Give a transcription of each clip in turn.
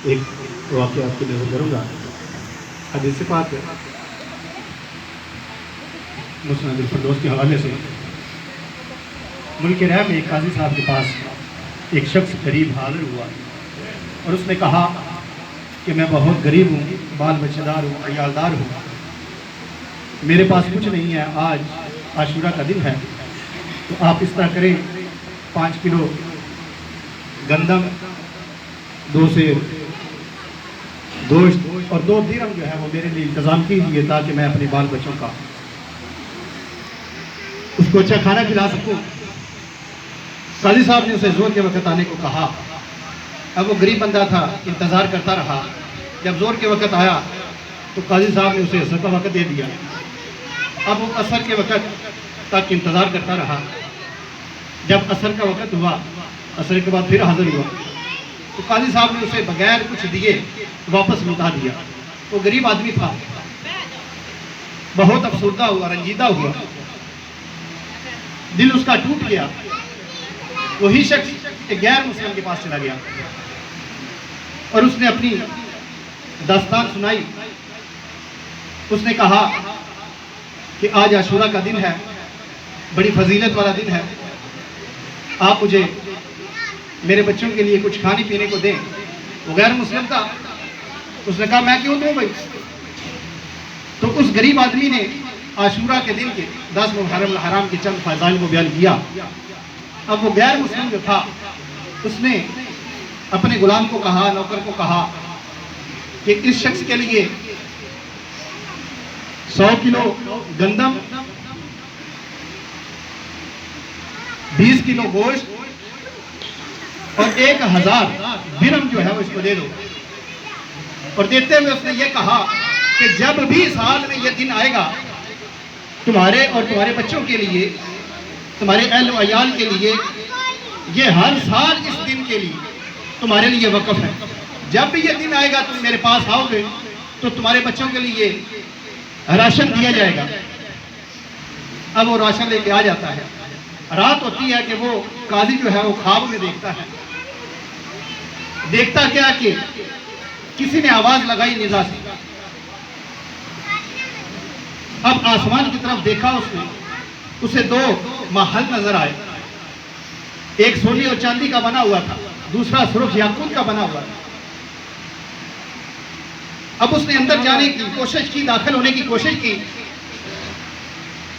ایک واقعہ آپ کی نظر کروں گا۔ حدیث پاک مسند الفردوس کے حوالے سے، ملک رہ میں ایک قاضی صاحب کے پاس ایک شخص غریب حاضر ہوا اور اس نے کہا کہ میں بہت غریب ہوں، بال بچہ دار ہوں، عیالدار ہوں، میرے پاس کچھ نہیں ہے، آج عاشورہ کا دن ہے، تو آپ اس طرح کریں 5 کلو گندم، 2 سیر گوشت اور 2 درہم جو ہے وہ میرے لیے انتظام کیجیے تاکہ میں اپنے بال بچوں کا اس کو اچھا کھانا کھلا سکوں۔ قاضی صاحب نے اسے زور کے وقت آنے کو کہا۔ اب وہ غریب بندہ تھا، انتظار کرتا رہا۔ جب زور کے وقت آیا تو قاضی صاحب نے اسے عصر کا وقت دے دیا۔ اب وہ عصر کے وقت تک انتظار کرتا رہا۔ جب عصر کا وقت ہوا، عصر کے بعد پھر حاضر ہوا، تو قاضی صاحب نے اسے بغیر کچھ دیے واپس لوٹا دیا۔ وہ غریب آدمی تھا، بہت افسردہ ہوا، رنجیدہ ہوا، دل اس کا ٹوٹ گیا۔ وہی شخص ایک غیر مسلم کے پاس چلا گیا اور اس نے اپنی داستان سنائی۔ اس نے کہا کہ آج عاشورہ کا دن ہے، بڑی فضیلت والا دن ہے، آپ مجھے میرے بچوں کے لیے کچھ کھانے پینے کو دیں۔ وہ غیر مسلم تھا، اس نے کہا میں کیوں دوں بھائی؟ تو اس غریب آدمی نے عاشورہ کے دن کے 10 محرم الحرام کے چند فضائل کو بیان کیا۔ اب وہ غیر مسلم جو تھا، اس نے اپنے غلام کو کہا، نوکر کو کہا کہ اس شخص کے لیے 100 کلو گندم، 20 کلو گوشت اور 1000 درہم جو ہے وہ اس کو دے دو۔ اور دیتے ہوئے اس نے یہ کہا کہ جب بھی سال میں یہ دن آئے گا، تمہارے اور تمہارے بچوں کے لیے، تمہارے اہل و عیال کے لیے، یہ ہر سال اس دن کے لیے تمہارے لیے وقف ہے۔ جب بھی یہ دن آئے گا تم میرے پاس آؤ گے تو تمہارے بچوں کے لیے راشن دیا جائے گا۔ اب وہ راشن لے کے آ جاتا ہے۔ رات ہوتی ہے کہ وہ قاضی جو ہے وہ خواب میں دیکھتا ہے۔ دیکھتا کیا کہ کسی نے آواز لگائی نزا سے۔ اب آسمان کی طرف دیکھا اس نے، اسے 2 محل نظر آئے۔ ایک سونے اور چاندی کا بنا ہوا تھا، دوسرا سرخ یاقوت کا بنا ہوا تھا۔ اب اس نے اندر جانے کی کوشش کی، داخل ہونے کی کوشش کی،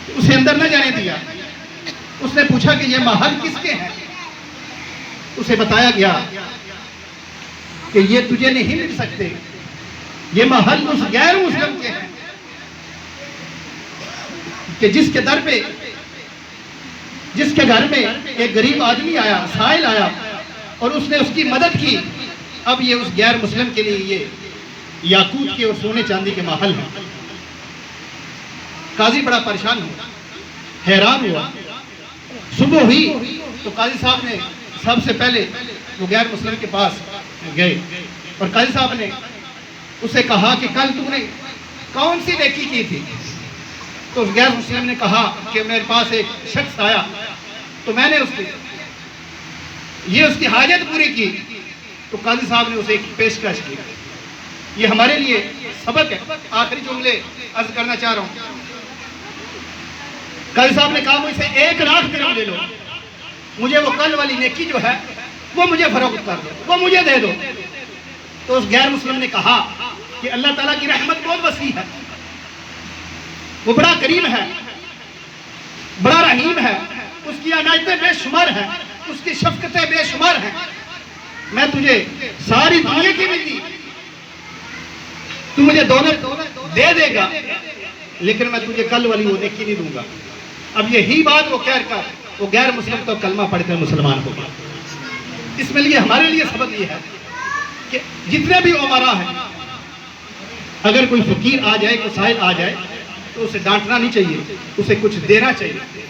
اسے اندر نہ جانے دیا۔ اس نے پوچھا کہ یہ محل کس کے ہیں؟ اسے بتایا گیا کہ یہ تجھے نہیں مل سکتے، یہ محل اس غیر مسلم کے ہیں کہ جس کے در پہ، جس کے گھر میں ایک غریب آدمی آیا، سائل آیا اور اس نے اس کی مدد کی۔ اب یہ اس غیر مسلم کے لیے یہ یاقوت کے اور سونے چاندی کے محل ہیں۔ قاضی بڑا پریشان ہوا، حیران ہوا۔ صبح ہوئی تو قاضی صاحب نے سب سے پہلے وہ غیر مسلم کے پاس گئے اور قاضی صاحب نے اسے کہا کہ کل تم نے کون سی نیکی کی تھی؟ تو اس غیر مسلم نے کہا کہ میرے پاس ایک شخص آیا تو میں نے اس کی حاجت پوری کی۔ تو قاضی صاحب نے اسے ایک پیشکش کی۔ یہ ہمارے لیے سبق ہے۔ آخری جملے عرض کرنا چاہ رہا ہوں۔ قاضی صاحب نے کہا مجھ سے 1 لاکھ درہم لے لو، مجھے وہ کل والی نیکی جو ہے وہ مجھے فروخت کر دو، وہ مجھے دے دو۔ تو اس غیر مسلم نے کہا کہ اللہ تعالیٰ کی رحمت بہت وسیع ہے، وہ بڑا کریم ہے، بڑا رحیم ہے، اس کی عنایتیں بے شمار ہیں، اس کی شفقتیں بے شمار ہیں۔ میں تجھے ساری دنیا کی بھی دی، تو مجھے دولت دے دے گا، لیکن میں تجھے کل والی وہ نیکی نہیں دوں گا۔ اب یہی بات وہ کہہ کر وہ غیر مسلم تو کلمہ پڑھ کر مسلمان ہو گیا۔ اس میں لیے ہمارے لیے سبق یہ ہے کہ جتنے بھی عمرا ہیں، اگر کوئی فقیر آ جائے، کوئی سائل آ جائے تو اسے ڈانٹنا نہیں چاہیے، اسے کچھ دینا چاہیے۔